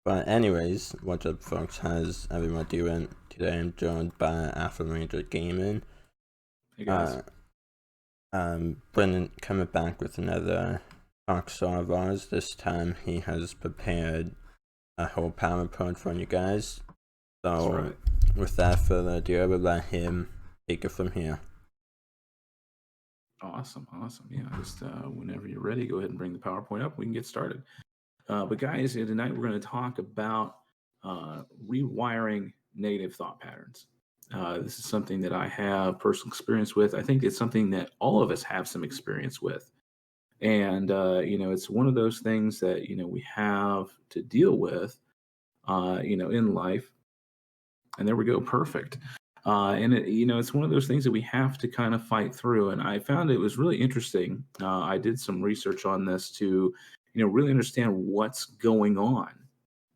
But anyways, what's up, folks? How's everyone doing? Today I'm joined by Alpha Ranger Gaming. Hey guys. Brendan coming back with another Rockstar of ours. This time he has prepared a whole PowerPoint for you guys. That's So, right. without further ado, I will let him take it from here. Awesome. Yeah, just whenever you're ready, go ahead and bring the PowerPoint up. We can get started. But guys, tonight we're going to talk about rewiring negative thought patterns. This is something that I have personal experience with. I think it's something that all of us have some experience with. And, it's one of those things that, we have to deal with, in life. And there we go. Perfect. And it's one of those things that we have to kind of fight through. And I found it was really interesting. I did some research on this to, really understand what's going on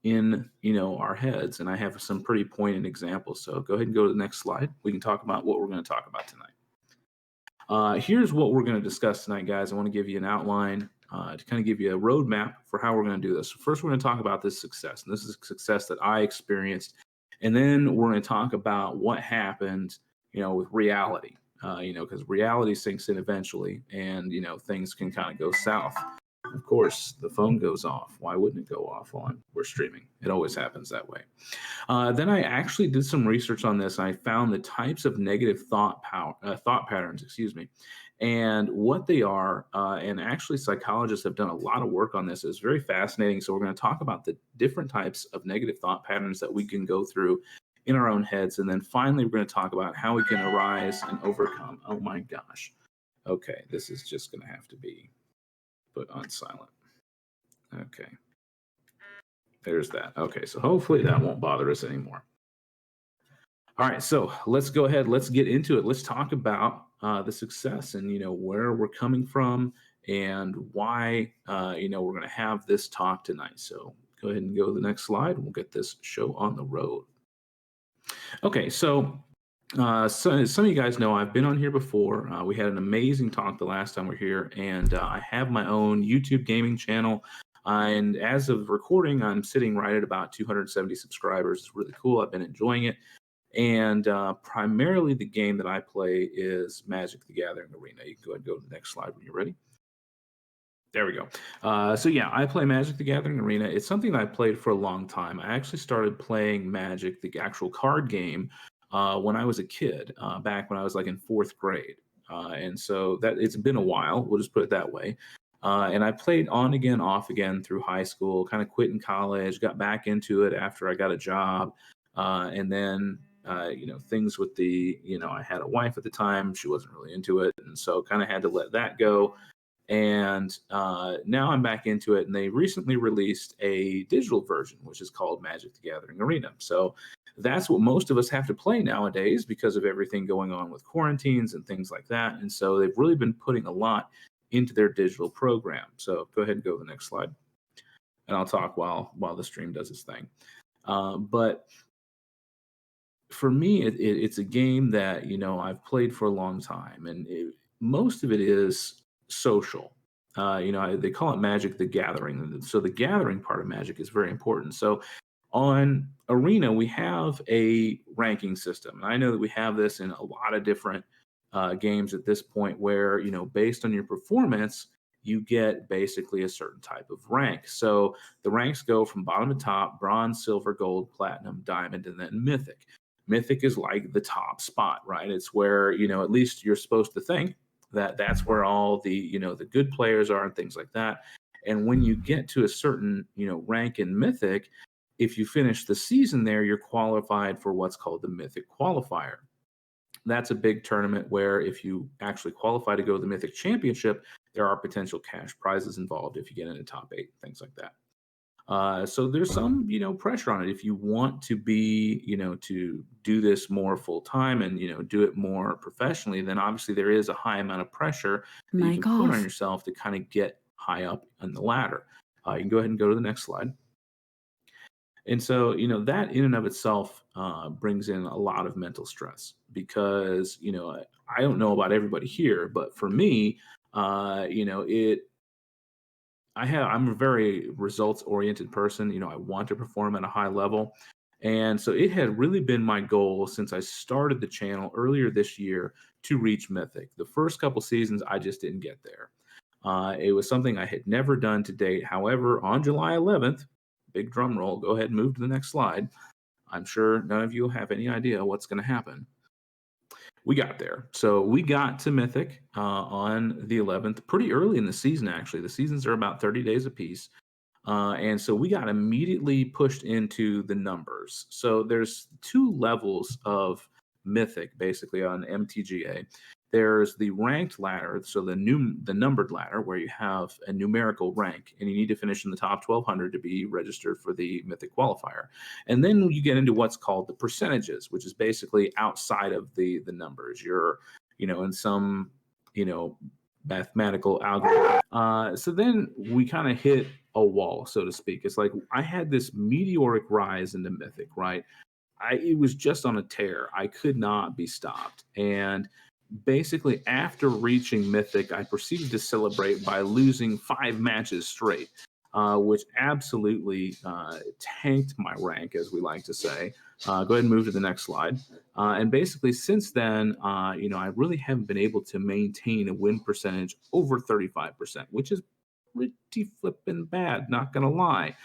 in, our heads. And I have some pretty poignant examples. So go ahead and go to the next slide. We can talk about what we're going to talk about tonight. Here's what we're going to discuss tonight, guys. I want to give you an outline to kind of give you a roadmap for how we're going to do this. So first, we're going to talk about this success. And this is a success that I experienced, and then we're going to talk about what happened, with reality, because reality sinks in eventually, and, things can kind of go south. Of course, the phone goes off. Why wouldn't it go off while we're streaming? It always happens that way. Then I actually did some research on this. I found the types of negative thought patterns, and what they are. And actually, psychologists have done a lot of work on this. It's very fascinating. So we're going to talk about the different types of negative thought patterns that we can go through in our own heads, and then finally, we're going to talk about how we can arise and overcome. Oh my gosh. Okay, this is just going to have to be put on silent. Okay. There's that. Okay, so hopefully that won't bother us anymore. All right, so let's go ahead. Let's get into it. Let's talk about the success and where we're coming from and why we're going to have this talk tonight. So go ahead and go to the next slide. We'll get this show on the road. Okay, so some of you guys know I've been on here before. We had an amazing talk the last time we were here, and I have my own YouTube gaming channel. And as of recording, I'm sitting right at about 270 subscribers. It's really cool. I've been enjoying it. And primarily the game that I play is Magic the Gathering Arena. You can go ahead and go to the next slide when you're ready. There we go. So yeah, I play Magic the Gathering Arena. It's something that I played for a long time. I actually started playing Magic, the actual card game, when I was a kid, back when I was like in fourth grade. And so that it's been a while. We'll just put it that way. And I played on again, off again through high school. Kind of quit in college, got back into it after I got a job, and then things with I had a wife at the time. She wasn't really into it, and so kind of had to let that go. And now I'm back into it, and they recently released a digital version, which is called Magic the Gathering Arena. So that's what most of us have to play nowadays because of everything going on with quarantines and things like that. And so they've really been putting a lot into their digital program. So go ahead and go to the next slide, and I'll talk while the stream does its thing. But for me, it's a game that I've played for a long time, and most of it is social. They call it Magic the Gathering, so the gathering part of Magic is very important. So on Arena, we have a ranking system, and I know that we have this in a lot of different games at this point, where based on your performance, you get basically a certain type of rank. So the ranks go from bottom to top: bronze, silver, gold, platinum, diamond, and then mythic. Mythic is like the top spot, right? It's where at least you're supposed to think that that's where all the the good players are and things like that. And when you get to a certain rank in mythic, if you finish the season there, you're qualified for what's called the mythic qualifier. That's a big tournament where if you actually qualify to go to the mythic championship, there are potential cash prizes involved if you get into top 8, things like that. So there's some, pressure on it. If you want to be, to do this more full time and, do it more professionally, then obviously there is a high amount of pressure that you can put on yourself to kind of get high up on the ladder. You can go ahead and go to the next slide. And so, that in and of itself brings in a lot of mental stress because, I don't know about everybody here, but for me, it I'm a very results oriented person. I want to perform at a high level. And so it had really been my goal since I started the channel earlier this year to reach Mythic. The first couple seasons, I just didn't get there. It was something I had never done to date. However, on July 11th, big drum roll, go ahead and move to the next slide. I'm sure none of you have any idea what's going to happen. We got there. So we got to Mythic on the 11th, pretty early in the season, actually. The seasons are about 30 days apiece. And so we got immediately pushed into the numbers. So there's two levels of Mythic, basically, on MTGA. There's the ranked ladder, so the numbered ladder, where you have a numerical rank, and you need to finish in the top 1,200 to be registered for the Mythic qualifier. And then you get into what's called the percentages, which is basically outside of the numbers. You're, in some, mathematical algorithm. So then we kind of hit a wall, so to speak. It's like I had this meteoric rise into Mythic, right? It was just on a tear. I could not be stopped. And basically, after reaching Mythic, I proceeded to celebrate by losing 5 matches straight, which absolutely tanked my rank, as we like to say. Go ahead and move to the next slide. And basically, since then, I really haven't been able to maintain a win percentage over 35%, which is pretty flippin' bad, not gonna lie.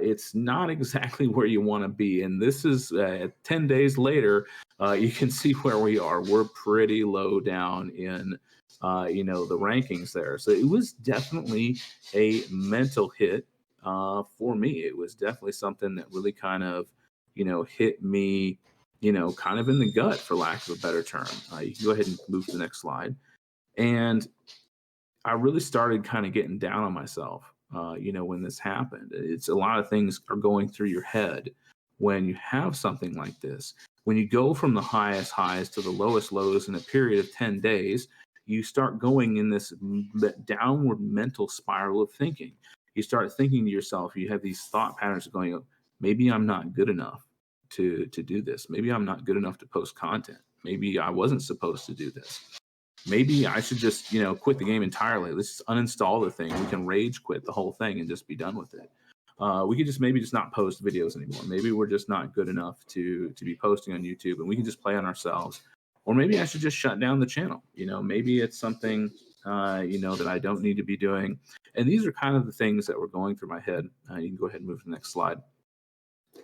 It's not exactly where you want to be. And this is 10 days later, you can see where we are. We're pretty low down in, the rankings there. So it was definitely a mental hit for me. It was definitely something that really kind of, hit me, kind of in the gut, for lack of a better term. You can go ahead and move to the next slide. And I really started kind of getting down on myself, when this happened. It's a lot of things are going through your head when you have something like this. When you go from the highest highs to the lowest lows in a period of 10 days, you start going in this downward mental spiral of thinking. You start thinking to yourself, you have these thought patterns going, maybe I'm not good enough to do this. Maybe I'm not good enough to post content. Maybe I wasn't supposed to do this. Maybe I should just, quit the game entirely. Let's just uninstall the thing. We can rage quit the whole thing and just be done with it. We could just maybe just not post videos anymore. Maybe we're just not good enough to be posting on YouTube, and we can just play on ourselves. Or maybe I should just shut down the channel. Maybe it's something, that I don't need to be doing. And these are kind of the things that were going through my head. You can go ahead and move to the next slide.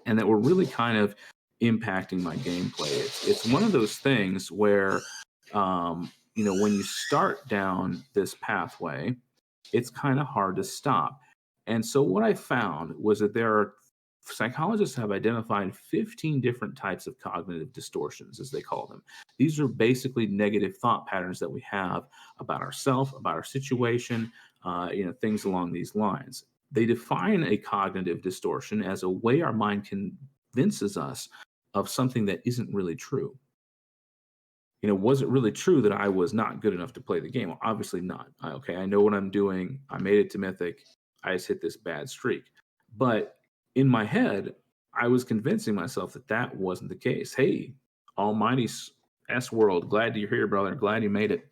And that were really kind of impacting my gameplay. It's one of those things where, when you start down this pathway, it's kind of hard to stop. And so what I found was that psychologists have identified 15 different types of cognitive distortions, as they call them. These are basically negative thought patterns that we have about ourselves, about our situation, things along these lines. They define a cognitive distortion as a way our mind convinces us of something that isn't really true. Was it really true that I was not good enough to play the game? Well, obviously not. Okay, I know what I'm doing. I made it to Mythic. I just hit this bad streak. But in my head, I was convincing myself that that wasn't the case. Hey, almighty S world, glad you're here, brother. Glad you made it.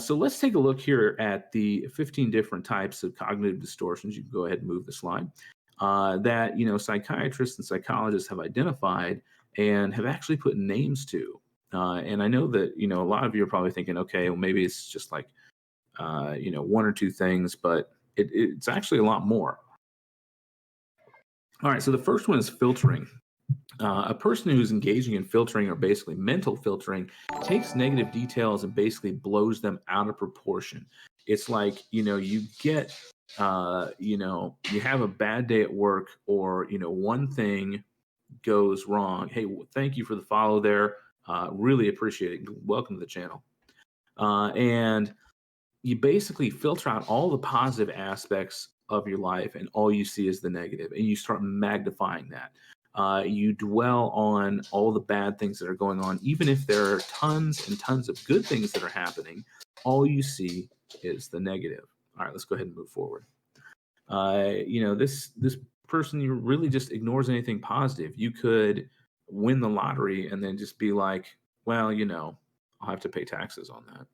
So let's take a look here at the 15 different types of cognitive distortions. You can go ahead and move the slide. That psychiatrists and psychologists have identified and have actually put names to. And I know that, a lot of you are probably thinking, okay, well, maybe it's just like, one or two things, but it's actually a lot more. All right, so the first one is filtering. A person who's engaging in filtering, or basically mental filtering, takes negative details and basically blows them out of proportion. It's like, you get, you have a bad day at work, or, one thing goes wrong. Hey, thank you for the follow there. Really appreciate it. Welcome to the channel. And you basically filter out all the positive aspects of your life, and all you see is the negative, and you start magnifying that. You dwell on all the bad things that are going on, even if there are tons and tons of good things that are happening. All you see is the negative. All right, let's go ahead and move forward. This person, you really just ignores anything positive. You could win the lottery and then just be like, well, I'll have to pay taxes on that.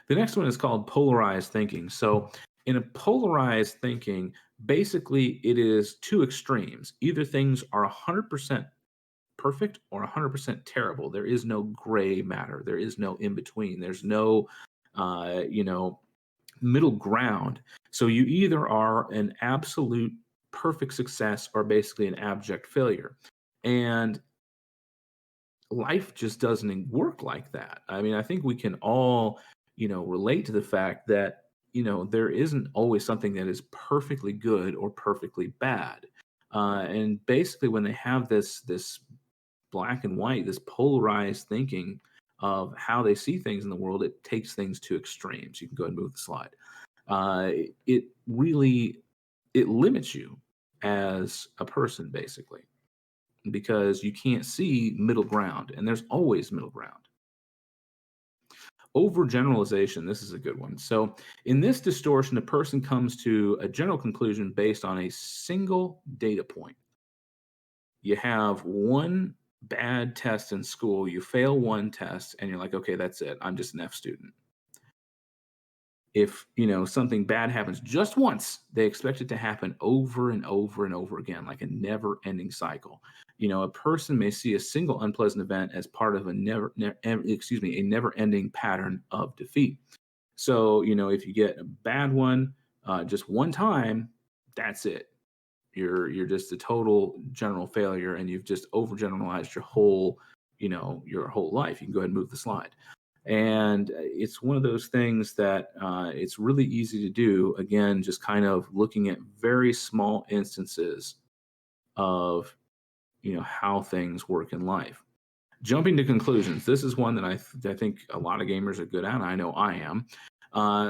The next one is called polarized thinking. So In a polarized thinking, basically it is two extremes. Either things are 100% perfect or 100% terrible. There is no gray matter. There is no in between. There's no, middle ground. So you either are an absolute perfect success or basically an abject failure. And life just doesn't work like that. I mean, I think we can all, relate to the fact that, there isn't always something that is perfectly good or perfectly bad. And basically, when they have this black and white, this polarized thinking of how they see things in the world, it takes things to extremes. You can go ahead and move the slide. Uh, it really it limits you as a person, basically, because you can't see middle ground, and there's always middle ground. Overgeneralization, this is a good one. So, in this distortion, a person comes to a general conclusion based on a single data point. You have one bad test in school, you fail one test, and you're like, okay, that's it. I'm just an F student. If something bad happens just once, they expect it to happen over and over and over again, like a never-ending cycle. A person may see a single unpleasant event as part of a never-ending pattern of defeat. So, if you get a bad one just one time, that's it. You're just a total general failure, and you've just overgeneralized your whole life. You can go ahead and move the slide. And it's one of those things that it's really easy to do. Again, just kind of looking at very small instances of how things work in life. Jumping to conclusions. This is one that I think a lot of gamers are good at. I know I am.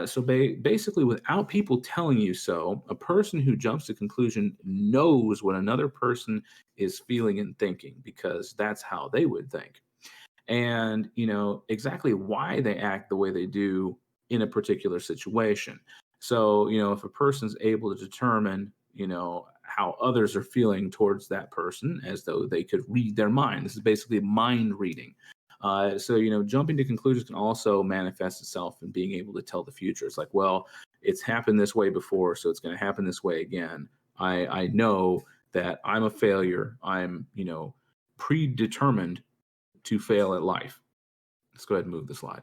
So basically, without people telling you so, a person who jumps to conclusion knows what another person is feeling and thinking, because that's how they would think. And exactly why they act the way they do in a particular situation. So if a person's able to determine how others are feeling towards that person, as though they could read their mind. This is basically mind reading. So jumping to conclusions can also manifest itself in being able to tell the future. It's like, well, it's happened this way before, so it's going to happen this way again. I know that I'm a failure. I'm predetermined to fail at life. Let's go ahead and move the slide.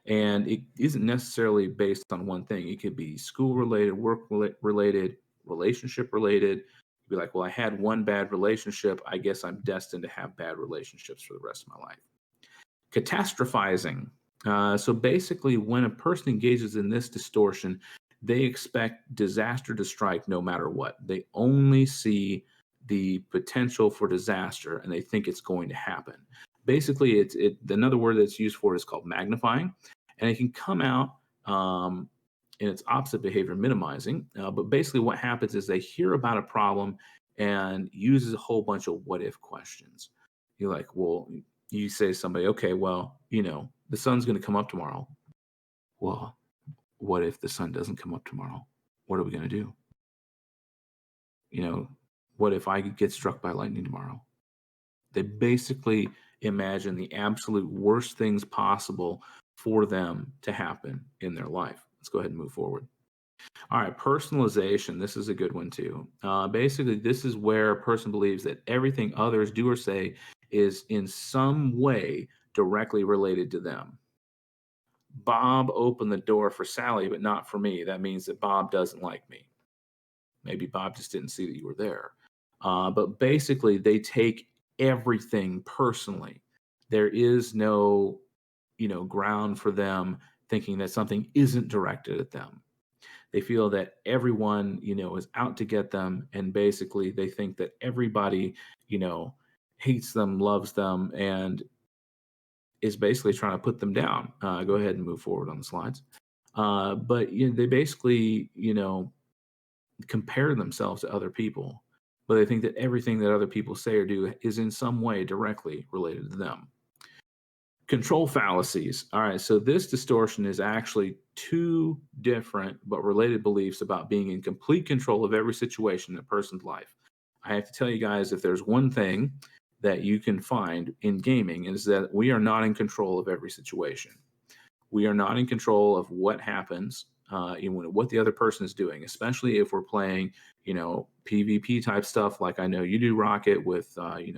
And it isn't necessarily based on one thing. It could be school related, work related, relationship related. You'd be like, well, I had one bad relationship. I guess I'm destined to have bad relationships for the rest of my life. Catastrophizing. So basically, when a person engages in this distortion, they expect disaster to strike no matter what. They only see the potential for disaster, and they think it's going to happen. Basically, another word that's used for it is called magnifying, and it can come out in its opposite behavior, minimizing. But basically, what happens is they hear about a problem and uses a whole bunch of what if questions. You're like, well, you say to somebody, okay, well, the sun's going to come up tomorrow. Well, what if the sun doesn't come up tomorrow? What are we going to do? What if I get struck by lightning tomorrow? They basically imagine the absolute worst things possible for them to happen in their life. Let's go ahead and move forward. All right, personalization. This is a good one too. Basically, this is where a person believes that everything others do or say is in some way directly related to them. Bob opened the door for Sally, but not for me. That means that Bob doesn't like me. Maybe Bob just didn't see that you were there. But basically, they take everything personally. There is no, ground for them thinking that something isn't directed at them. They feel that everyone, is out to get them, and basically they think that everybody, hates them, loves them, and is basically trying to put them down. Go ahead and move forward on the slides. But they basically, compare themselves to other people, but they think that everything that other people say or do is in some way directly related to them. Control fallacies. All right, so this distortion is actually two different but related beliefs about being in complete control of every situation in a person's life. I have to tell you guys, if there's one thing that you can find in gaming, is that we are not in control of every situation. We are not in control of what happens. what the other person is doing, especially if we're playing, PvP type stuff like I know you do, Rocket, with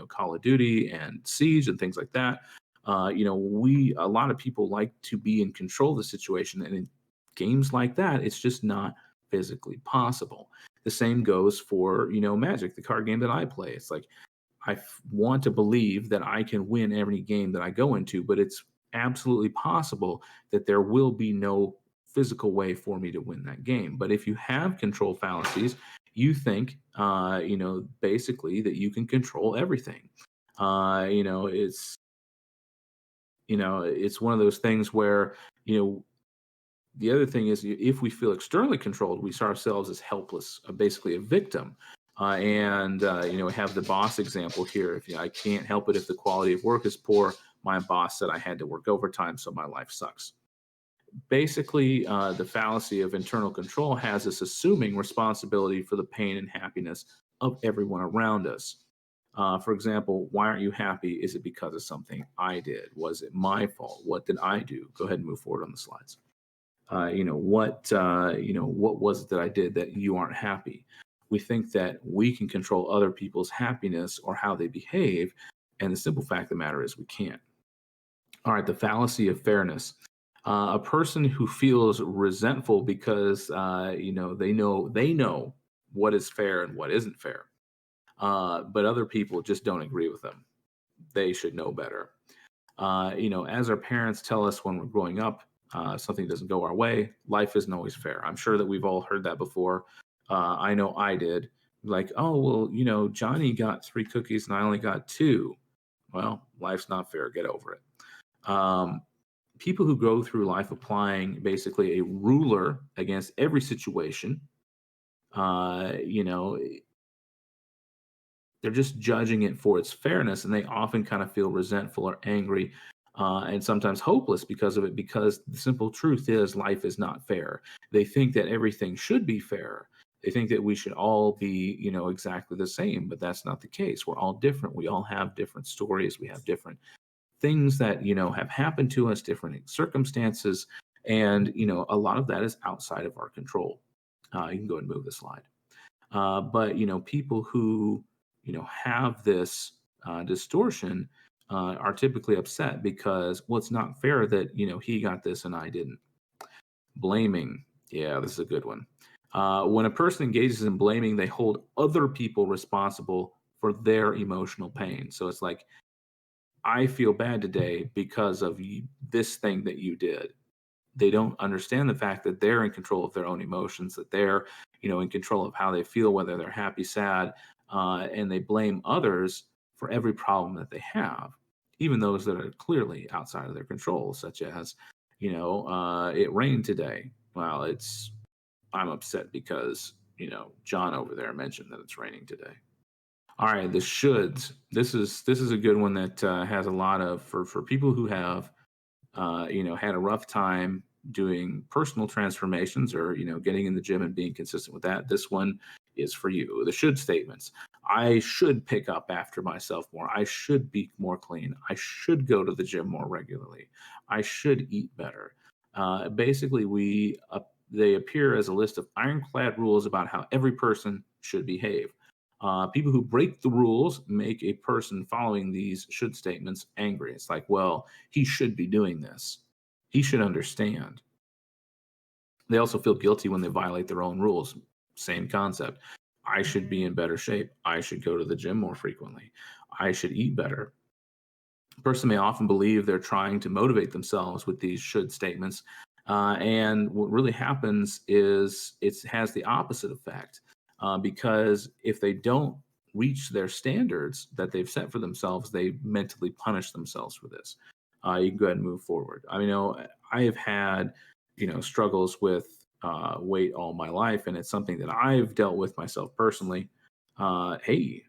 Call of Duty and Siege and things like that. A lot of people like to be in control of the situation, and in games like that, it's just not physically possible. The same goes for Magic, the card game that I play. It's like I want to believe that I can win every game that I go into, but it's absolutely possible that there will be no physical way for me to win that game. But if you have control fallacies, you think, basically that you can control everything. It's one of those things where, the other thing is if we feel externally controlled, we see ourselves as helpless, basically a victim. We have the boss example here. If I can't help it if the quality of work is poor, my boss said I had to work overtime, so my life sucks. Basically, the fallacy of internal control has us assuming responsibility for the pain and happiness of everyone around us. For example, why aren't you happy? Is it because of something I did? Was it my fault? What did I do? Go ahead and move forward on the slides. What was it that I did that you aren't happy? We think that we can control other people's happiness or how they behave, and the simple fact of the matter is we can't. All right, the fallacy of fairness. A person who feels resentful because they know what is fair and what isn't fair, but other people just don't agree with them. They should know better. As our parents tell us when we're growing up, something doesn't go our way, life isn't always fair. I'm sure that we've all heard that before. I know I did. Like, oh, well, Johnny got 3 cookies and I only got 2. Well, life's not fair. Get over it. People who go through life applying basically a ruler against every situation, they're just judging it for its fairness, and they often kind of feel resentful or angry, and sometimes hopeless because of it, because the simple truth is life is not fair. They think that everything should be fair. They think that we should all be, exactly the same, but that's not the case. We're all different. We all have different stories. We have different things that, have happened to us, different circumstances, and, a lot of that is outside of our control. You can go and move the slide. But, people who, have this distortion are typically upset because, well, it's not fair that, he got this and I didn't. Blaming. Yeah, this is a good one. When a person engages in blaming, they hold other people responsible for their emotional pain. So it's like, I feel bad today because of this thing that you did. They don't understand the fact that they're in control of their own emotions, that they're, in control of how they feel, whether they're happy, sad, and they blame others for every problem that they have, even those that are clearly outside of their control, such as, it rained today. Well, I'm upset because, John over there mentioned that it's raining today. All right, the shoulds. This is a good one that has a lot of for people who have had a rough time doing personal transformations or, getting in the gym and being consistent with that. This one is for you. The should statements. I should pick up after myself more. I should be more clean. I should go to the gym more regularly. I should eat better. Basically, they appear as a list of ironclad rules about how every person should behave. People who break the rules make a person following these should statements angry. It's like, well, he should be doing this. He should understand. They also feel guilty when they violate their own rules. Same concept. I should be in better shape. I should go to the gym more frequently. I should eat better. A person may often believe they're trying to motivate themselves with these should statements. And what really happens is it has the opposite effect. Because if they don't reach their standards that they've set for themselves, they mentally punish themselves for this. You can go ahead and move forward. I mean, I have had, struggles with weight all my life, and it's something that I've dealt with myself personally. Hey,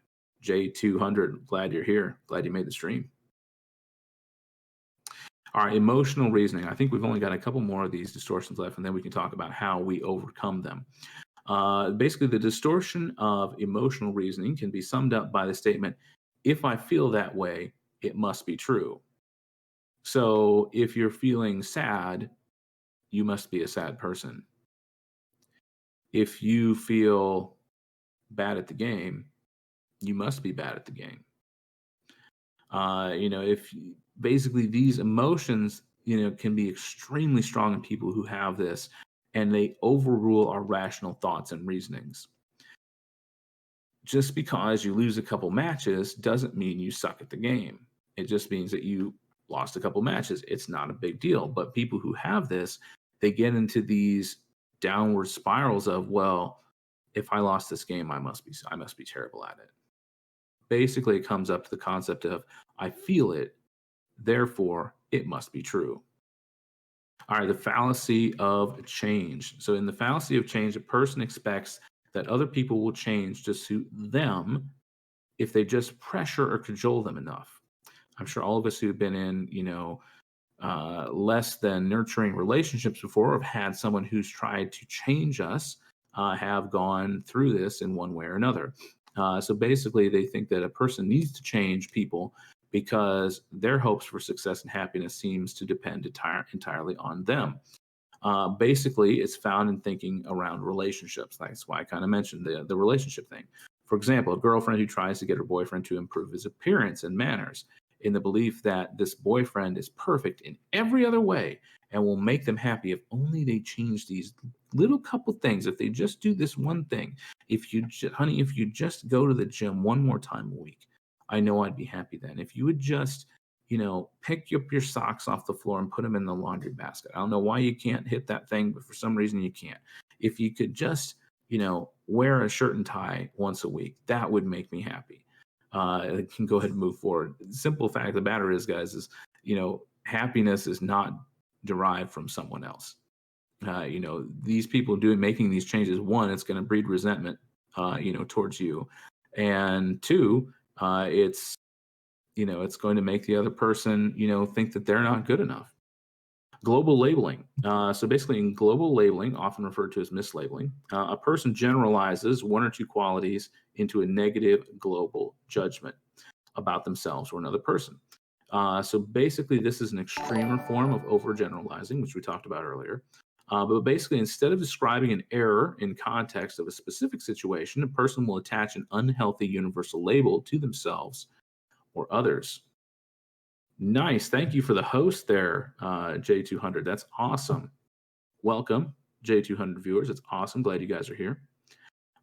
J200, glad you're here. Glad you made the stream. All right, emotional reasoning. I think we've only got a couple more of these distortions left, and then we can talk about how we overcome them. Basically, the distortion of emotional reasoning can be summed up by the statement, if I feel that way, it must be true. So if you're feeling sad, you must be a sad person. If you feel bad at the game, you must be bad at the game. If basically these emotions, can be extremely strong in people who have this, and they overrule our rational thoughts and reasonings. Just because you lose a couple matches doesn't mean you suck at the game. It just means that you lost a couple matches. It's not a big deal. But people who have this, they get into these downward spirals of, well, if I lost this game, I must be terrible at it. Basically, it comes up to the concept of, I feel it, therefore it must be true. All right, the fallacy of change. So in the fallacy of change, a person expects that other people will change to suit them if they just pressure or cajole them enough. I'm sure all of us who've been in, less than nurturing relationships before, have had someone who's tried to change us, have gone through this in one way or another. So basically, they think that a person needs to change people because their hopes for success and happiness seems to depend entirely on them. Basically, it's found in thinking around relationships. That's why I kind of mentioned the relationship thing. For example, a girlfriend who tries to get her boyfriend to improve his appearance and manners in the belief that this boyfriend is perfect in every other way and will make them happy if only they change these little couple things. If they just do this one thing, if you just go to the gym one more time a week, I know I'd be happy then. If you would just pick up your socks off the floor and put them in the laundry basket. I don't know why you can't hit that thing, but for some reason you can't. If you could just, wear a shirt and tie once a week, that would make me happy. It can go ahead and move forward. The simple fact of the matter is, guys, is, happiness is not derived from someone else. These people making these changes, one, it's going to breed resentment, towards you. And two, it's going to make the other person, think that they're not good enough. Global labeling. So basically, in global labeling, often referred to as mislabeling, a person generalizes one or two qualities into a negative global judgment about themselves or another person. So basically, this is an extremer form of overgeneralizing, which we talked about earlier. But basically, instead of describing an error in context of a specific situation, a person will attach an unhealthy universal label to themselves or others. Nice. Thank you for the host there, J200. That's awesome. Welcome, J200 viewers. It's awesome. Glad you guys are here.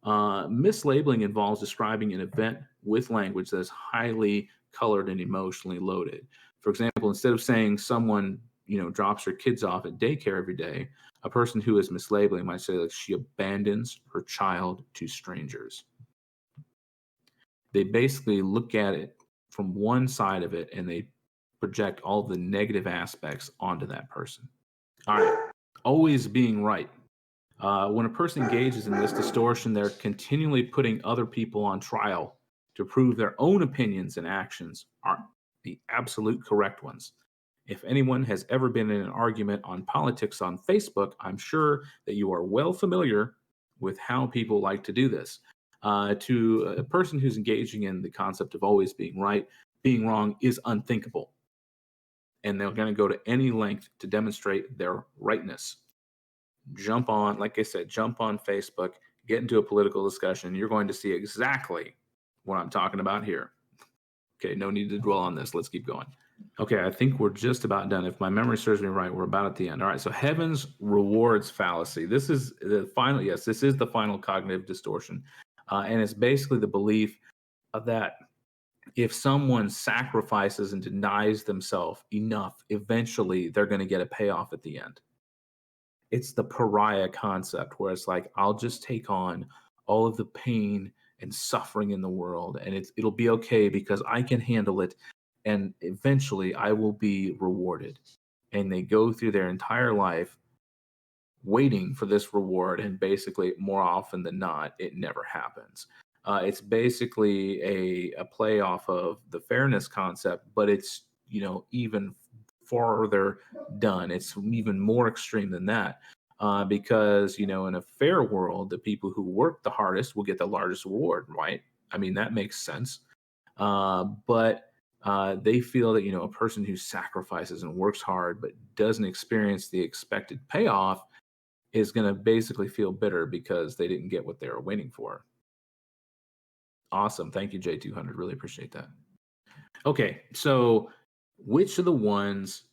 Mislabeling involves describing an event with language that is highly colored and emotionally loaded. For example, instead of saying someone, drops her kids off at daycare every day, a person who is mislabeling might say, like, she abandons her child to strangers. They basically look at it from one side of it and they project all the negative aspects onto that person. All right. Always being right. When a person engages in this distortion, they're continually putting other people on trial to prove their own opinions and actions aren't the absolute correct ones. If anyone has ever been in an argument on politics on Facebook, I'm sure that you are well familiar with how people like to do this. To a person who's engaging in the concept of always being right, being wrong is unthinkable. And they're going to go to any length to demonstrate their rightness. Jump on Facebook, get into a political discussion. You're going to see exactly what I'm talking about here. Okay, no need to dwell on this. Let's keep going. Okay, I think we're just about done. If my memory serves me right, we're about at the end. All right, so heaven's rewards fallacy. This is the final, this is the final cognitive distortion. And it's basically the belief that if someone sacrifices and denies themselves enough, eventually they're going to get a payoff at the end. It's the pariah concept where it's like, I'll just take on all of the pain and suffering in the world, and it'll be okay because I can handle it, and eventually I will be rewarded. And they go through their entire life waiting for this reward, and basically, more often than not, it never happens. It's basically a play off of the fairness concept, but it's even farther done. It's even more extreme than that, because in a fair world, the people who work the hardest will get the largest reward, right? I mean, that makes sense. But they feel that a person who sacrifices and works hard but doesn't experience the expected payoff is going to basically feel bitter because they didn't get what they were waiting for. Awesome. Thank you, J200. Really appreciate that. Okay, so which of the ones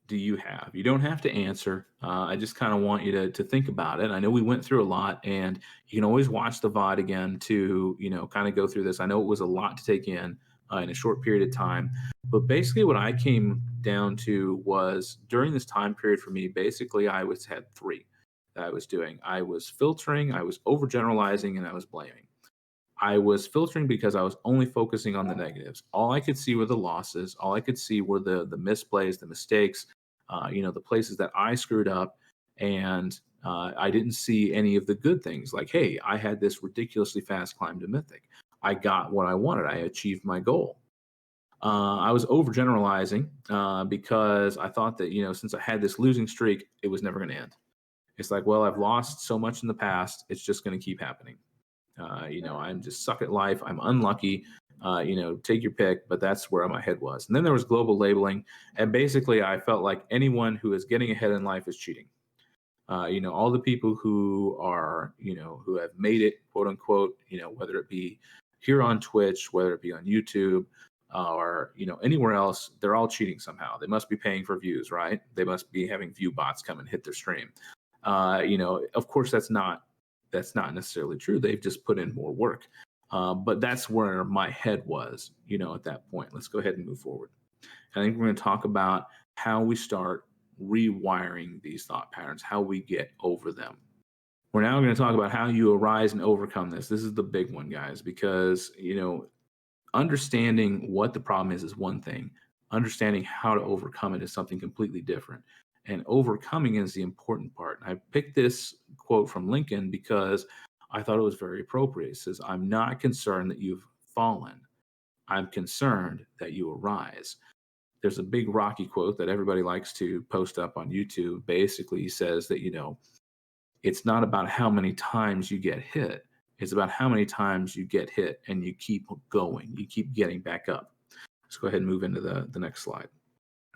do you have? You don't have to answer. I just kind of want you to think about it. I know we went through a lot, and you can always watch the VOD again to kind of go through this. I know it was a lot to take in a short period of time, but basically what I came down to was during this time period for me, basically had three that I was doing. I was filtering, I was overgeneralizing, and I was blaming. I was filtering because I was only focusing on the negatives. All I could see were the losses. All I could see were the misplays, the mistakes, the places that I screwed up, and I didn't see any of the good things. Like, hey, I had this ridiculously fast climb to Mythic. I got what I wanted. I achieved my goal. I was overgeneralizing because I thought that since I had this losing streak, it was never going to end. It's like, well, I've lost so much in the past. It's just going to keep happening. I'm just suck at life. I'm unlucky. Take your pick, but that's where my head was. And then there was global labeling. And basically I felt like anyone who is getting ahead in life is cheating. All the people who are, who have made it, quote unquote, whether it be here on Twitch, whether it be on YouTube, or, anywhere else, they're all cheating somehow. They must be paying for views, right? They must be having view bots come and hit their stream. Of course that's not necessarily true. They've just put in more work. But that's where my head was, at that point. Let's go ahead and move forward. I think we're going to talk about how we start rewiring these thought patterns, how we get over them. We're now going to talk about how you arise and overcome this. This is the big one, guys, because, understanding what the problem is one thing. Understanding how to overcome it is something completely different. And overcoming is the important part. I picked this quote from Lincoln because I thought it was very appropriate. It says, "I'm not concerned that you've fallen. I'm concerned that you arise." There's a big Rocky quote that everybody likes to post up on YouTube. Basically, he says that, it's not about how many times you get hit. It's about how many times you get hit and you keep going. You keep getting back up. Let's go ahead and move into the next slide.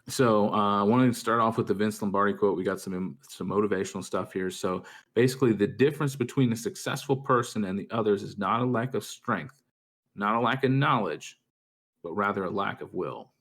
So I wanted to start off with the Vince Lombardi quote. We got some motivational stuff here. So basically, the difference between a successful person and the others is not a lack of strength, not a lack of knowledge, but rather a lack of will.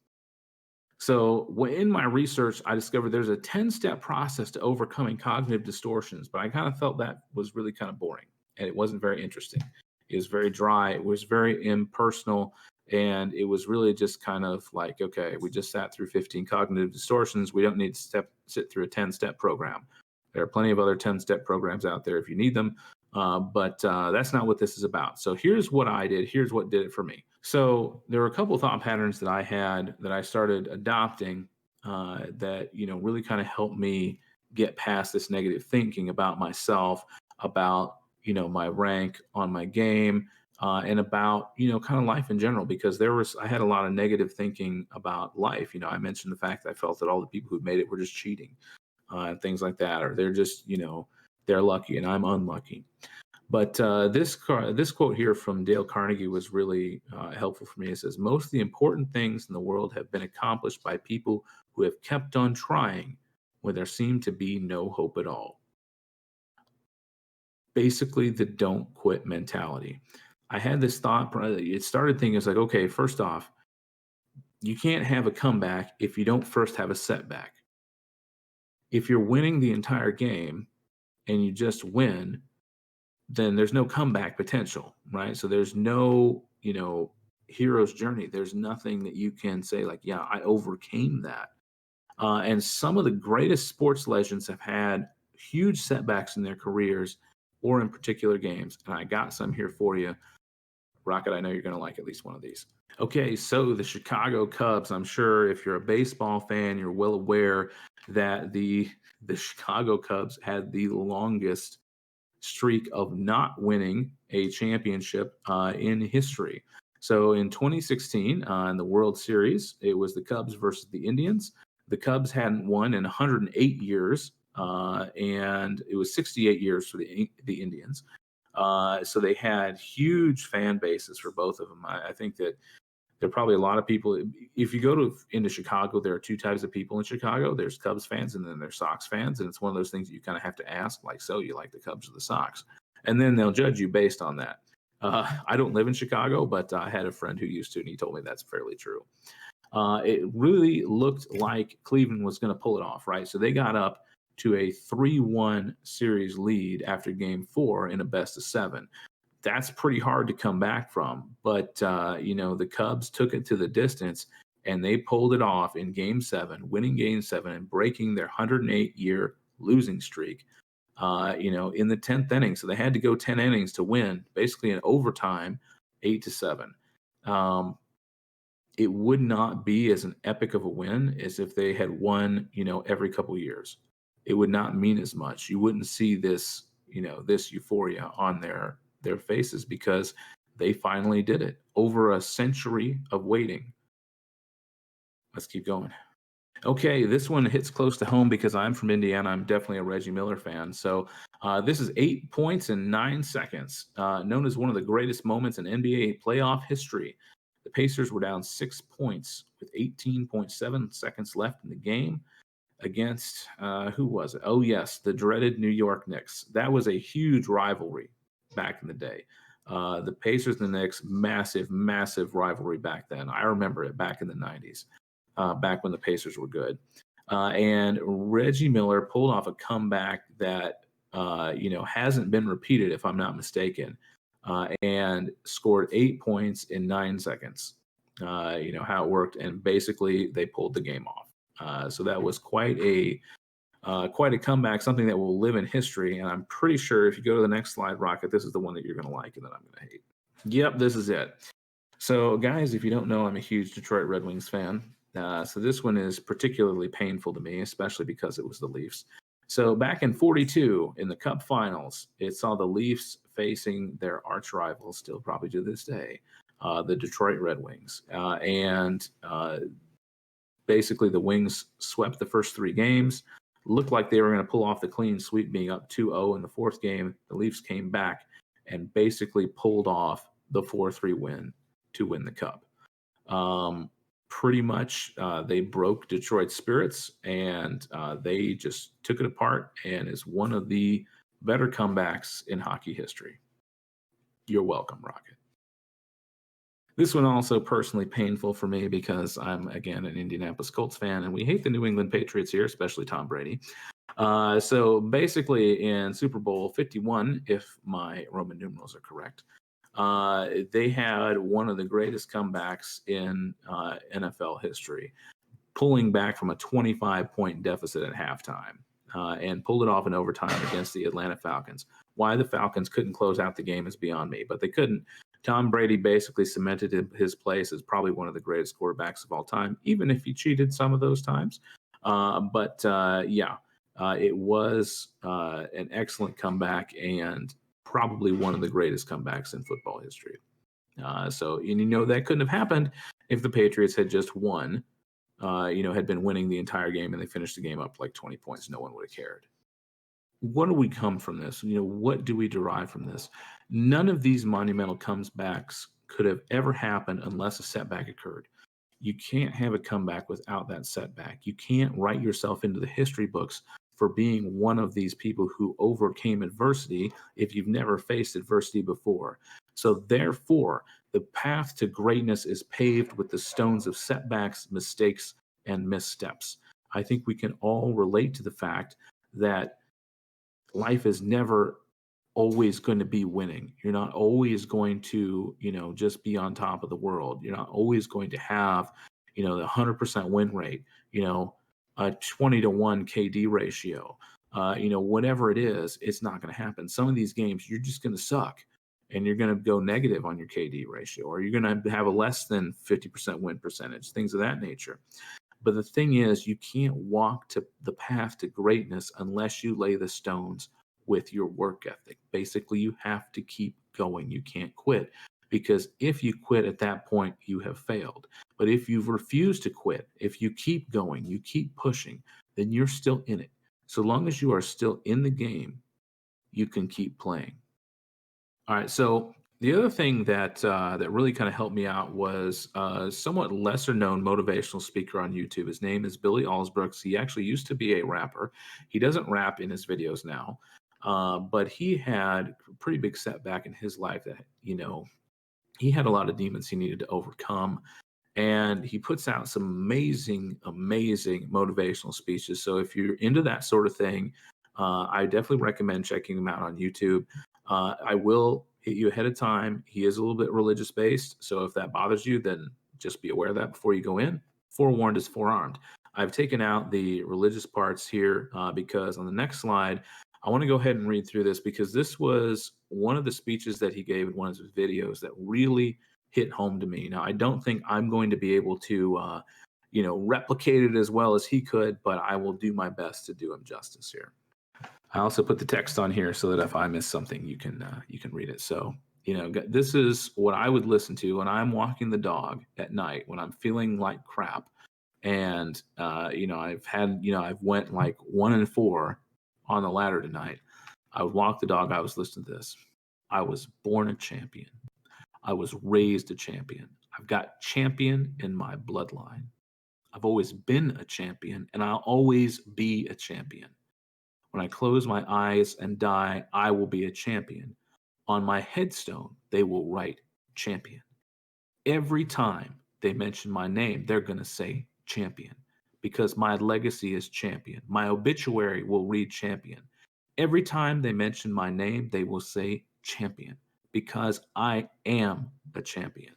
So in my research, I discovered there's a 10-step process to overcoming cognitive distortions, but I kind of felt that was really kind of boring and it wasn't very interesting. It was very dry. It was very impersonal. And it was really just kind of like, okay, we just sat through 15 cognitive distortions. We don't need to sit through a 10-step program. There are plenty of other 10-step programs out there if you need them. But that's not what this is about. So here's what I did. Here's what did it for me. So there were a couple of thought patterns that I had that I started adopting that, really kind of helped me get past this negative thinking about myself, about, my rank on my game, and about, kind of life in general, because I had a lot of negative thinking about life. I mentioned the fact that I felt that all the people who made it were just cheating and things like that, or they're just, they're lucky and I'm unlucky. But this quote here from Dale Carnegie was really helpful for me. It says, "Most of the important things in the world have been accomplished by people who have kept on trying when there seemed to be no hope at all." Basically, the don't quit mentality. I had this thought, it started thinking, it's like, okay, first off, you can't have a comeback if you don't first have a setback. If you're winning the entire game and you just win, then there's no comeback potential, right? So there's no, hero's journey. There's nothing that you can say like, yeah, I overcame that. And some of the greatest sports legends have had huge setbacks in their careers or in particular games. And I got some here for you. Rocket, I know you're going to like at least one of these. Okay, so the Chicago Cubs, I'm sure if you're a baseball fan, you're well aware that the Chicago Cubs had the longest streak of not winning a championship in history. So in 2016, in the World Series, it was the Cubs versus the Indians. The Cubs hadn't won in 108 years, and it was 68 years for the Indians. So they had huge fan bases for both of them. I think that There are probably a lot of people. If you go into Chicago, there are two types of people in Chicago. There's Cubs fans and then there's Sox fans. And it's one of those things you kind of have to ask, like, so you like the Cubs or the Sox? And then they'll judge you based on that. I don't live in Chicago, but I had a friend who used to, and he told me that's fairly true. It really looked like Cleveland was going to pull it off, right? So they got up to a 3-1 series lead after game 4 in a best of 7. That's pretty hard to come back from. But, the Cubs took it to the distance and they pulled it off in game 7, winning game 7 and breaking their 108-year losing streak, in the 10th inning. So they had to go 10 innings to win, basically in overtime, 8-7. It would not be as an epic of a win as if they had won, every couple years. It would not mean as much. You wouldn't see this, this euphoria on their faces because they finally did it over a century of waiting. Let's keep going. Okay, this one hits close to home because I'm from Indiana. I'm definitely a Reggie Miller fan. So this is 8 points in 9 seconds, known as one of the greatest moments in NBA playoff history. The Pacers were down 6 points with 18.7 seconds left in the game against, who was it? Oh, yes, the dreaded New York Knicks. That was a huge rivalry back in the day. The Pacers and the Knicks, massive, massive rivalry back then. I remember it back in the 90s, back when the Pacers were good. And Reggie Miller pulled off a comeback that, hasn't been repeated, if I'm not mistaken, and scored 8 points in 9 seconds. How it worked. And basically, they pulled the game off. So that was quite a comeback, something that will live in history. And I'm pretty sure if you go to the next slide, Rocket, this is the one that you're going to like and that I'm going to hate. Yep, this is it. So, guys, if you don't know, I'm a huge Detroit Red Wings fan. So this one is particularly painful to me, especially because it was the Leafs. So back in 42, in the Cup Finals, it saw the Leafs facing their arch rivals, still probably to this day, the Detroit Red Wings. And basically the Wings swept the first 3 games. Looked like they were going to pull off the clean sweep, being up 2-0 in the 4th game. The Leafs came back and basically pulled off the 4-3 win to win the Cup. Pretty much they broke Detroit's spirits and they just took it apart, and is one of the better comebacks in hockey history. You're welcome, Rocket. This one also personally painful for me because I'm, again, an Indianapolis Colts fan, and we hate the New England Patriots here, especially Tom Brady. So basically in Super Bowl 51, if my Roman numerals are correct, they had one of the greatest comebacks in NFL history, pulling back from a 25-point deficit at halftime and pulled it off in overtime against the Atlanta Falcons. Why the Falcons couldn't close out the game is beyond me, but they couldn't. Tom Brady basically cemented his place as probably one of the greatest quarterbacks of all time, even if he cheated some of those times. It was an excellent comeback and probably one of the greatest comebacks in football history. That couldn't have happened if the Patriots had just won, had been winning the entire game and they finished the game up like 20 points. No one would have cared. What do we come from this? What do we derive from this? None of these monumental comebacks could have ever happened unless a setback occurred. You can't have a comeback without that setback. You can't write yourself into the history books for being one of these people who overcame adversity if you've never faced adversity before. So therefore, the path to greatness is paved with the stones of setbacks, mistakes, and missteps. I think we can all relate to the fact that life is never always going to be winning. You're not always going to, just be on top of the world. You're not always going to have, the 100% win rate, a 20-to-1 KD ratio, whatever it is, it's not going to happen. Some of these games, you're just going to suck and you're going to go negative on your KD ratio, or you're going to have a less than 50% win percentage, things of that nature. But the thing is, you can't walk to the path to greatness unless you lay the stones with your work ethic. Basically, you have to keep going. You can't quit, because if you quit at that point, you have failed. But if you've refused to quit, if you keep going, you keep pushing, then you're still in it. So long as you are still in the game, you can keep playing. All right, so The other thing that that really kind of helped me out was a somewhat lesser known motivational speaker on YouTube. His name is Billy Allsbrooks. He actually used to be a rapper. He doesn't rap in his videos now, but he had a pretty big setback in his life that, he had a lot of demons he needed to overcome. And he puts out some amazing, amazing motivational speeches. So if you're into that sort of thing, I definitely recommend checking him out on YouTube. I will hit you ahead of time. He is a little bit religious based. So if that bothers you, then just be aware of that before you go in. Forewarned is forearmed. I've taken out the religious parts here because on the next slide, I want to go ahead and read through this because this was one of the speeches that he gave in one of his videos that really hit home to me. Now, I don't think I'm going to be able to, replicate it as well as he could, but I will do my best to do him justice here. I also put the text on here so that if I miss something, you can read it. So, this is what I would listen to when I'm walking the dog at night when I'm feeling like crap, and I've went like 1 and 4 on the ladder tonight. I would walk the dog. I was listening to this. I was born a champion. I was raised a champion. I've got champion in my bloodline. I've always been a champion, and I'll always be a champion. When I close my eyes and die, I will be a champion. On my headstone, they will write champion. Every time they mention my name, they're going to say champion because my legacy is champion. My obituary will read champion. Every time they mention my name, they will say champion because I am a champion.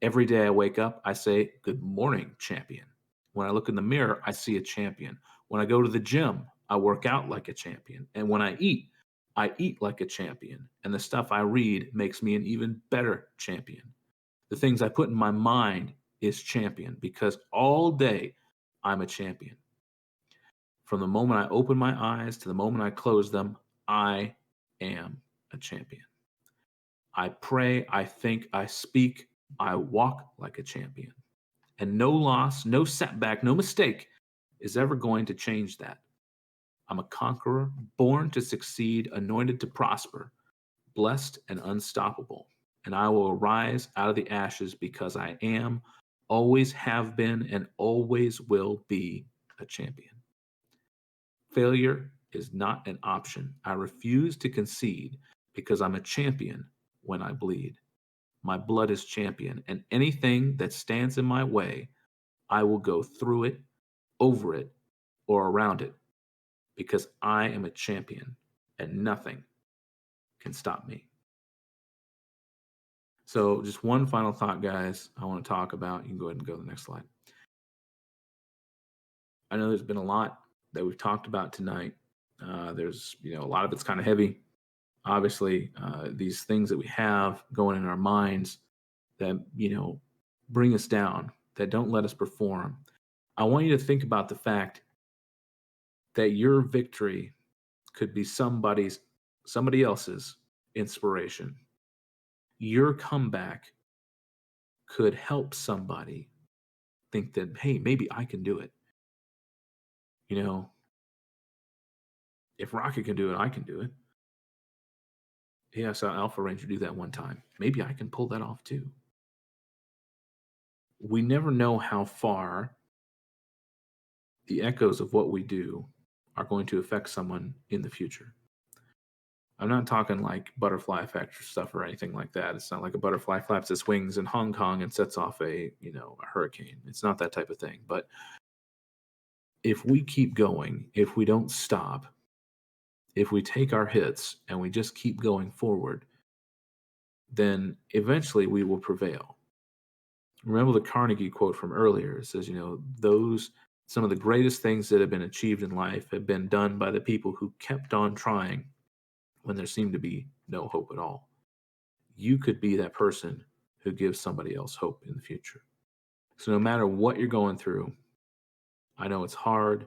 Every day I wake up, I say, good morning, champion. When I look in the mirror, I see a champion. When I go to the gym, I work out like a champion. And when I eat like a champion. And the stuff I read makes me an even better champion. The things I put in my mind is champion because all day I'm a champion. From the moment I open my eyes to the moment I close them, I am a champion. I pray, I think, I speak, I walk like a champion. And no loss, no setback, no mistake is ever going to change that. I'm a conqueror, born to succeed, anointed to prosper, blessed and unstoppable. And I will arise out of the ashes because I am, always have been, and always will be a champion. Failure is not an option. I refuse to concede because I'm a champion when I bleed. My blood is champion, and anything that stands in my way, I will go through it, over it, or around it because I am a champion and nothing can stop me. So just one final thought, guys, I want to talk about. You can go ahead and go to the next slide. I know there's been a lot that we've talked about tonight. There's, a lot of it's kind of heavy. Obviously, these things that we have going in our minds that, bring us down, that don't let us perform. I want you to think about the fact that your victory could be somebody else's inspiration. Your comeback could help somebody think that, hey, maybe I can do it. If Rocket can do it, I can do it. Yeah, I saw Alpha Ranger do that one time. Maybe I can pull that off too. We never know how far the echoes of what we do are going to affect someone in the future. I'm not talking like butterfly effect or stuff or anything like that. It's not like a butterfly flaps its wings in Hong Kong and sets off a hurricane. It's not that type of thing. But if we keep going, if we don't stop, if we take our hits and we just keep going forward, then eventually we will prevail. Remember the Carnegie quote from earlier. It says, some of the greatest things that have been achieved in life have been done by the people who kept on trying when there seemed to be no hope at all. You could be that person who gives somebody else hope in the future. So no matter what you're going through, I know it's hard.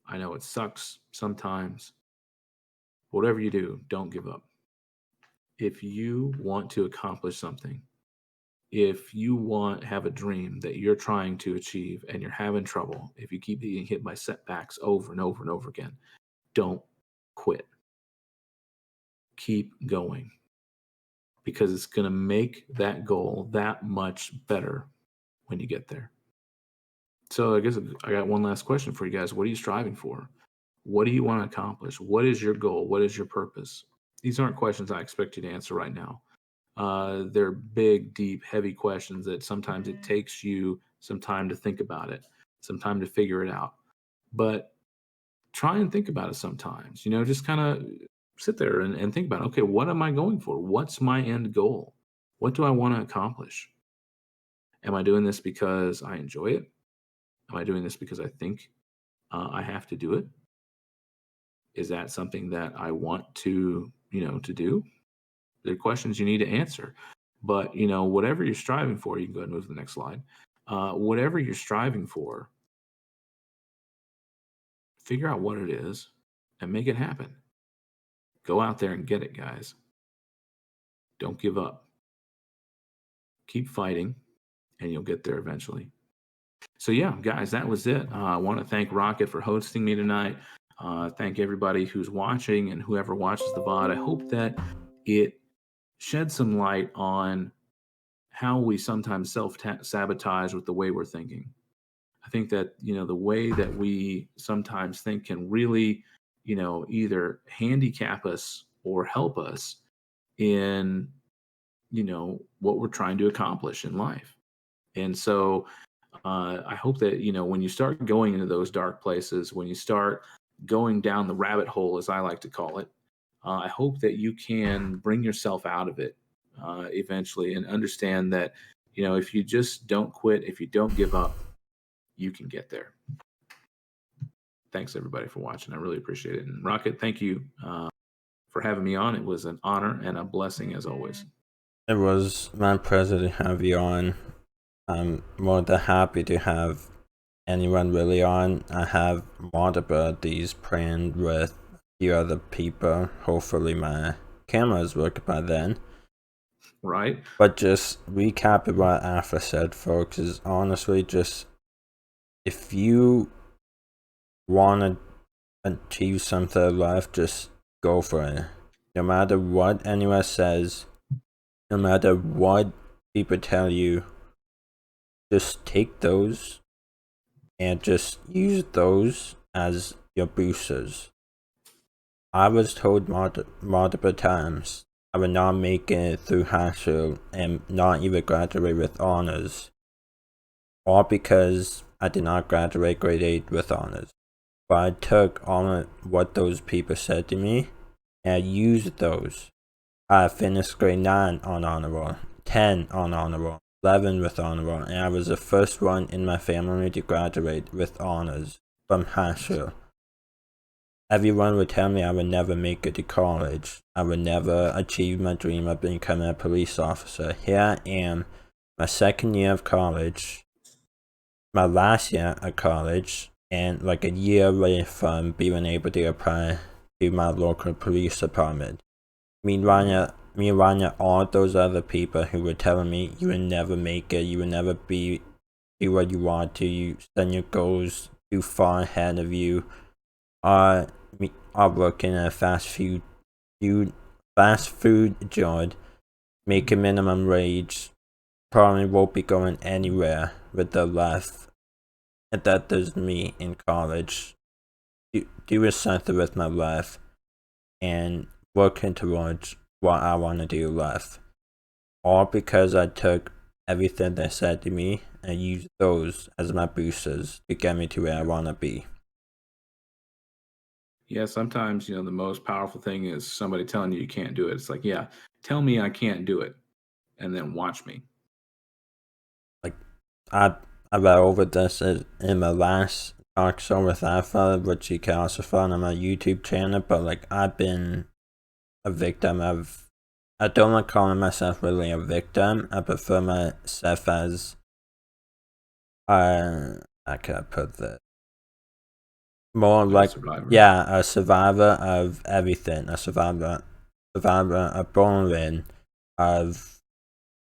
I know it sucks sometimes. Whatever you do, don't give up. If you want to accomplish something, if you have a dream that you're trying to achieve and you're having trouble, if you keep being hit by setbacks over and over and over again, don't quit. Keep going. because it's going to make that goal that much better when you get there. So I guess I got one last question for you guys. What are you striving for? What do you want to accomplish? What is your goal? What is your purpose? These aren't questions I expect you to answer right now. They're big, deep, heavy questions that sometimes it takes you some time to think about it, some time to figure it out. But try and think about it sometimes. Just kind of sit there and think about, okay, what am I going for? What's my end goal? What do I want to accomplish? Am I doing this because I enjoy it? Am I doing this because I think I have to do it? Is that something that I want to do? They're questions you need to answer. But, whatever you're striving for, you can go ahead and move to the next slide. Whatever you're striving for, figure out what it is and make it happen. Go out there and get it, guys. Don't give up. Keep fighting, and you'll get there eventually. So, yeah, guys, that was it. I want to thank Rocket for hosting me tonight. Thank everybody who's watching and whoever watches the VOD. I hope that it shed some light on how we sometimes self-sabotage with the way we're thinking. I think that, the way that we sometimes think can really, either handicap us or help us in, what we're trying to accomplish in life. And so I hope that, when you start going into those dark places, when you start going down the rabbit hole, as I like to call it, I hope that you can bring yourself out of it eventually and understand that, if you just don't quit, if you don't give up, you can get there. Thanks, everybody, for watching. I really appreciate it. And Rocket, thank you for having me on. It was an honor and a blessing, as always. It was my pleasure to have you on. I'm more than happy to have anyone really on. I have multiple of these planned with a few other people. Hopefully my cameras work by then. Right. But just recapping what Alpha said, folks, is honestly just, if you want to achieve something in life, just go for it. No matter what anyone says, no matter what people tell you, just take those and just use those as your boosters. I was told multiple times I would not make it through high school and not even graduate with honors, all because I did not graduate grade 8 with honors. But I took all of what those people said to me and I used those. I finished grade 9 on honor roll, 10 on honor roll, 11 with honor roll, and I was the first one in my family to graduate with honors from high school. Everyone would tell me I would never make it to college. I would never achieve my dream of becoming a police officer. Here I am, my second year of college, my last year of college, and like a year away from being able to apply to my local police department. Meanwhile, all those other people who were telling me you would never make it, you would never do what you want to, you send your goals too far ahead of you, are working at a fast food joint, making minimum wage, probably won't be going anywhere with their life. And that does me in college. Do something with my life and working towards what I want to do life. All because I took everything they said to me and used those as my boosters to get me to where I want to be. Yeah, sometimes, the most powerful thing is somebody telling you can't do it. It's like, yeah, tell me I can't do it, and then watch me. Like, I went over this in my last talk show with Alpha, which you can also find on my YouTube channel, but like, I've been a victim of, I don't like calling myself really a victim. I prefer myself as, how can I put that? More like, a survivor of everything. A survivor of bullying, of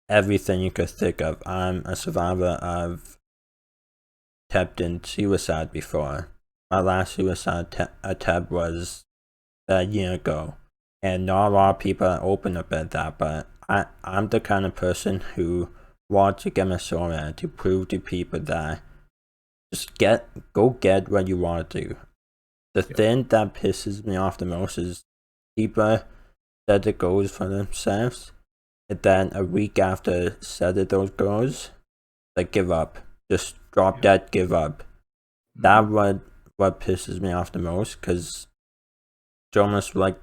everything you could think of. I'm a survivor of attempting suicide before. My last suicide attempt was a year ago. And not a lot of people open up at that, but I'm the kind of person who wants to get my sword out to prove to people that just go get what you want to do. The thing that pisses me off the most is people set the goals for themselves, and then a week after setting those goals, they give up. Just drop that, give up. That's what pisses me off the most, because it's almost like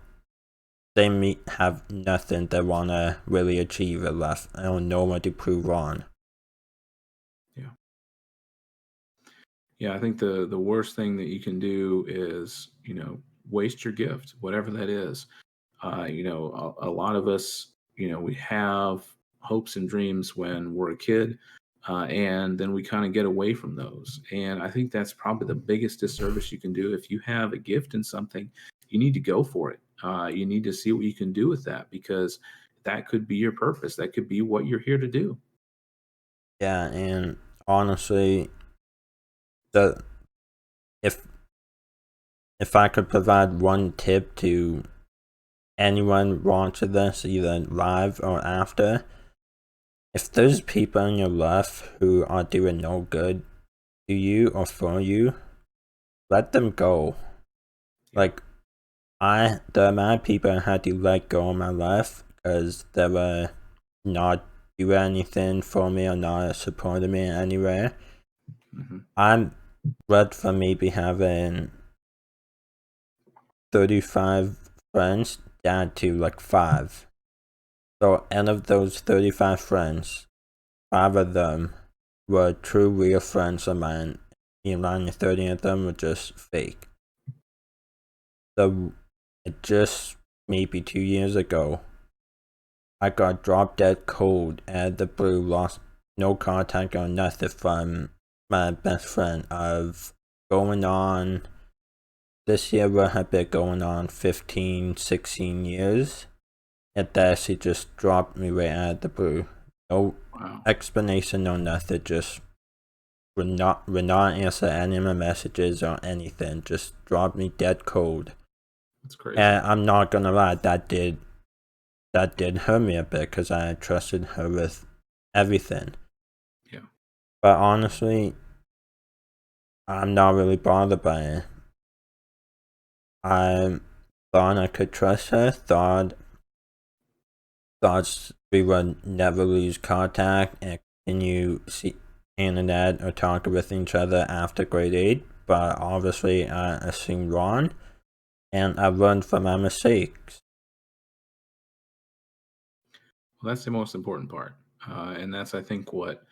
they have nothing they want to really achieve left. I don't know what to prove on. Yeah, I think the worst thing that you can do is, waste your gift, whatever that is. A lot of us, we have hopes and dreams when we're a kid, and then we kind of get away from those. And I think that's probably the biggest disservice you can do. If you have a gift in something, you need to go for it. You need to see what you can do with that, because that could be your purpose. That could be what you're here to do. Yeah, and honestly, the if I could provide one tip to anyone watching this, either live or after, if there's people in your life who are doing no good to you or for you, let them go. Like, the amount of people I had to let go in my life because they were not doing anything for me or not supporting me anywhere. I'm glad for maybe having 35 friends down to like 5. So out of those 35 friends, 5 of them were true real friends of mine. 30 of them were just fake. So it just maybe 2 years ago, I got dropped dead cold at the blue, lost no contact or nothing from my best friend of going on. This year will have been going on 15, 16 years. And then she just dropped me right out of the blue. No explanation, no nothing. Just would not answer any of my messages or anything. Just dropped me dead cold. That's crazy. And I'm not gonna lie, that did hurt me a bit because I trusted her with everything. Yeah. But honestly, I'm not really bothered by it. I thought I could trust her. Thought we would never lose contact and continue see internet or talk with each other after grade 8. But obviously, I assumed wrong, and I learned from my mistakes. Well, that's the most important part. And that's, I think, what,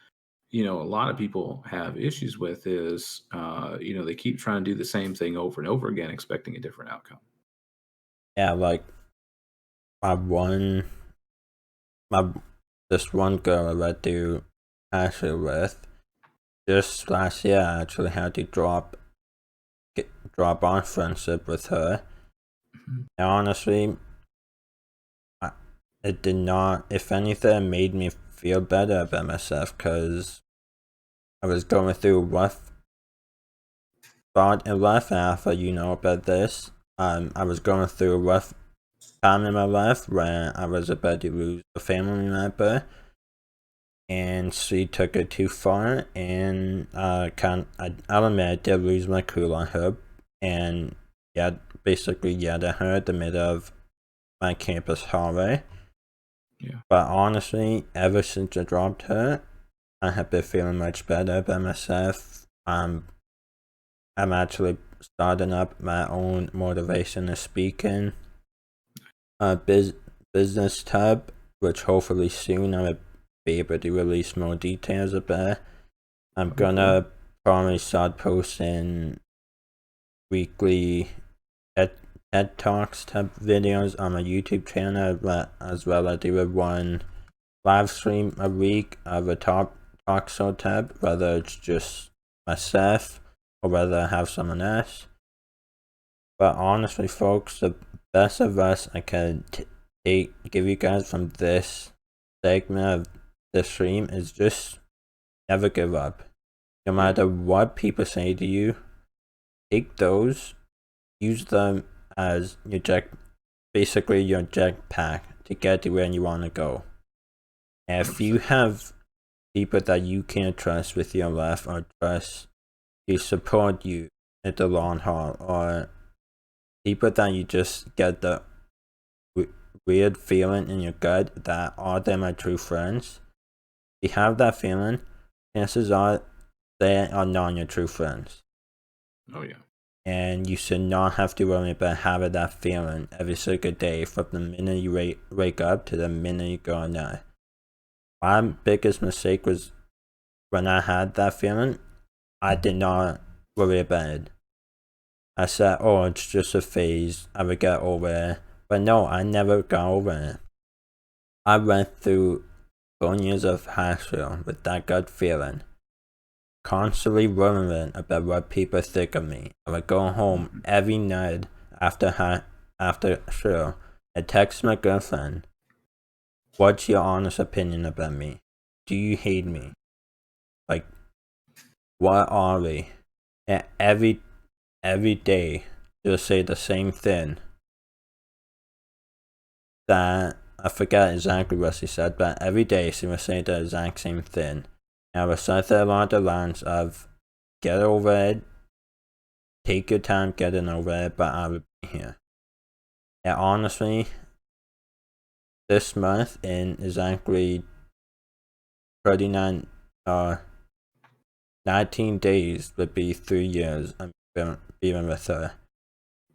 a lot of people have issues with is, they keep trying to do the same thing over and over again, expecting a different outcome. Yeah, like this one girl I went to actually with, just last year I actually had to drop our friendship with her. And honestly, it did not, if anything, it made me feel better about myself, because I was going through rough thought and life after about this. I was going through a rough time in my life where I was about to lose a family member, and she took it too far, and I'll admit I did lose my cool on her, and basically yelled at her at the middle of my campus hallway. Yeah. But honestly, ever since I dropped her, I have been feeling much better about myself. I'm actually starting up my own motivational speaking business tab, which hopefully soon I will be able to release more details about. I'm gonna probably start posting weekly TED Talks type videos on my YouTube channel, as well as do one live stream a week of a talk show tab, whether it's just myself or whether I have someone else. But honestly, folks, the best advice I can give you guys from this segment of the stream is just never give up. No matter what people say to you, take those, use them as your basically your jetpack to get to where you want to go. If you have people that you can't trust with your life or trust to support you at the long haul, or people that you just get the weird feeling in your gut that all them are true friends, if you have that feeling, chances are they are not your true friends. Oh yeah. And you should not have to worry about having that feeling every single day from the minute you wake up to the minute you go to night. My biggest mistake was when I had that feeling, I did not worry about it. I said, oh, it's just a phase, I will get over it. But no, I never got over it. I went through 4 years of high school with that gut feeling, constantly worrying about what people think of me. I would go home every night after school and text my girlfriend, what's your honest opinion about me? Do you hate me? Like, what are we? And every day she'll say the same thing. That I forget exactly what she said, but every day she would say the exact same thing. And I was something along the lines of, get over it, take your time getting over it, but I will be here. And honestly, this month in exactly 39 19 days would be 3 years I'm being with her.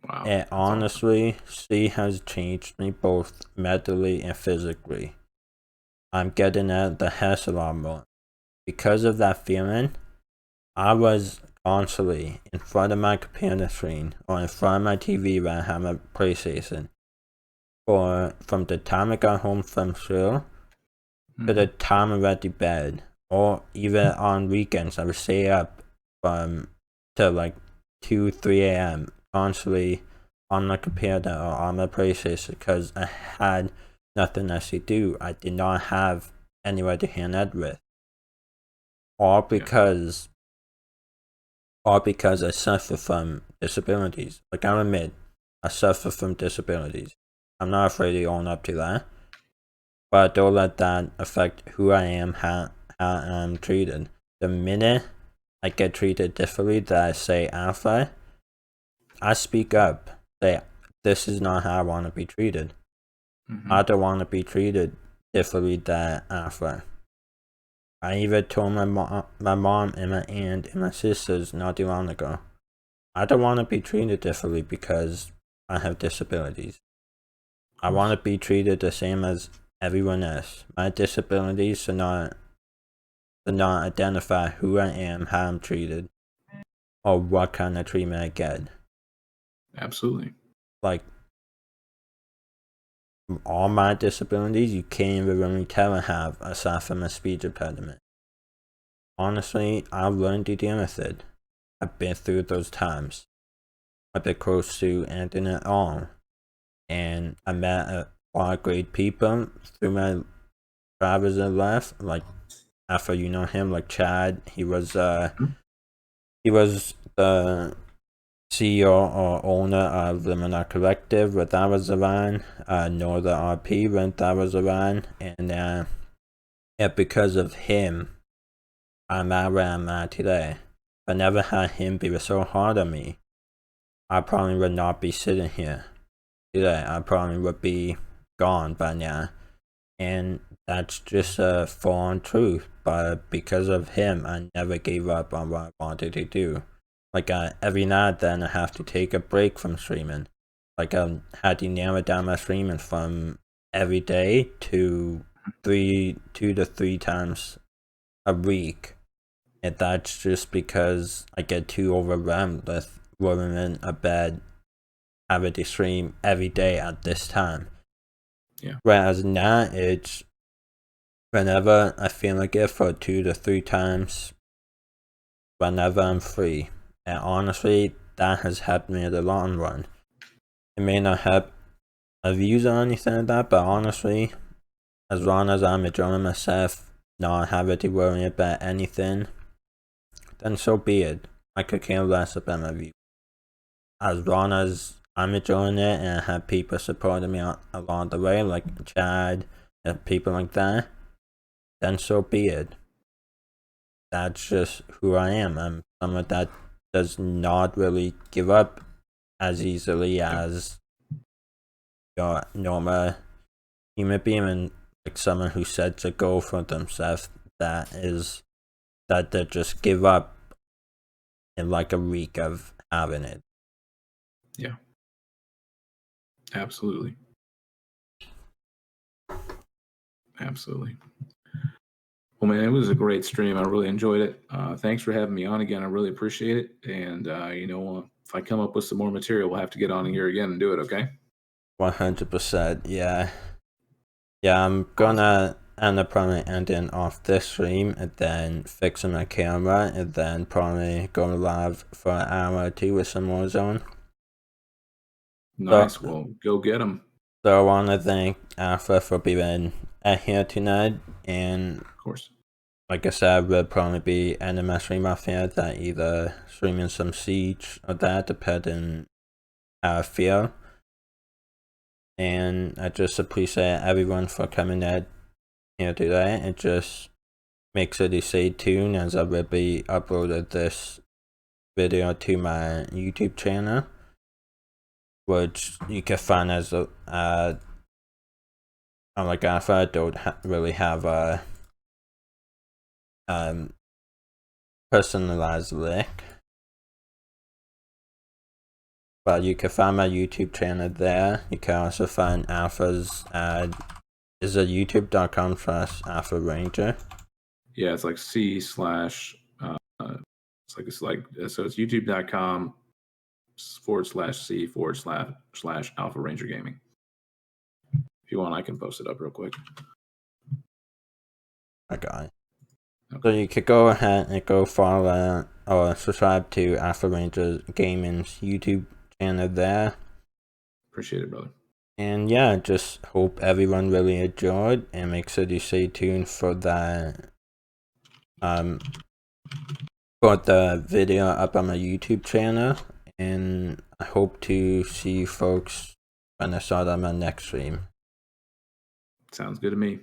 Wow. And honestly, awesome. She has changed me both mentally and physically. I'm getting out the house a lot more. Because of that feeling, I was constantly in front of my computer screen or in front of my TV when I had my PlayStation. Or from the time I got home from school to the time I went to bed. Or even on weekends, I would stay up till like 2, 3 a.m. constantly on my computer or on my PlayStation because I had nothing else to do. I did not have anyone to hang out with. All because I suffer from disabilities. Like, I admit, I suffer from disabilities. I'm not afraid to own up to that. But don't let that affect who I am, how I'm treated. The minute I get treated differently, that I say alpha, I speak up. Say, this is not how I want to be treated. I don't want to be treated differently than alpha. I even told my mom and my aunt and my sisters not too long ago, I don't want to be treated differently because I have disabilities. I want to be treated the same as everyone else. My disabilities should not identify who I am, how I'm treated, or what kind of treatment I get. Absolutely. Like, all my disabilities, you can't even really tell I have, aside from a speech impediment. Honestly, I've learned to deal with it. I've been through those times. I've been close to ending it all. And I met a lot of great people through my travels in life. Like, after you know him, like Chad, he was the CEO or owner of Liminal Collective when that was around. Nor the RP when that was around. And because of him, I'm at where I'm at today. If I never had him be so hard on me, I probably would not be sitting here today. I probably would be gone by now. And that's just a full-on truth. But because of him, I never gave up on what I wanted to do. Like, every now and then I have to take a break from streaming. Like, I had to narrow down my streaming from every day to 2 to 3 times a week. And that's just because I get too overwhelmed with worrying about having to stream every day at this time. Yeah. Whereas now it's whenever I feel like it for 2 to 3 times, whenever I'm free. And honestly, that has helped me in the long run. It may not help my views or anything like that, but honestly, as long as I'm enjoying myself, not having to worry about anything, then so be it. I could care less about my views. As long as I'm enjoying it and I have people supporting me along the way, like Chad and people like that, then so be it. That's just who I am. I'm someone that does not really give up as easily as your normal human being, and like someone who sets a goal for themselves that they just give up in like a week of having it. Yeah. Absolutely. Absolutely. Well, man, it was a great stream. I really enjoyed it. Thanks for having me on again. I really appreciate it. And, if I come up with some more material, we'll have to get on here again and do it, okay? 100%, yeah. Yeah, I'm gonna end up probably ending off this stream and then fixing my camera and then probably going live for an hour or two with some more zone. Nice. Well, go get them. So I want to thank Alpha for being here tonight, and Of course. like I said, we'll probably be ending my stream off here, that either streaming some Siege or that, depending how I feel. And I just appreciate everyone for coming out here today. It just makes sure to stay tuned, as I will be uploaded this video to my YouTube channel, which you can find as like Alpha. I don't really have a personalized link, but you can find my YouTube channel there. You can also find Alpha's is it youtube.com/Alpha Ranger. Yeah, it's like C/, so it's youtube.com/C/Alpha Ranger Gaming. If you want, I can post it up real quick. Okay. So you could go ahead and go follow or subscribe to Alpha Ranger Gaming's YouTube channel there. Appreciate it, brother. And yeah, just hope everyone really enjoyed, and make sure to stay tuned for that for the video up on my YouTube channel. And I hope to see you folks when I start on my next stream. Sounds good to me.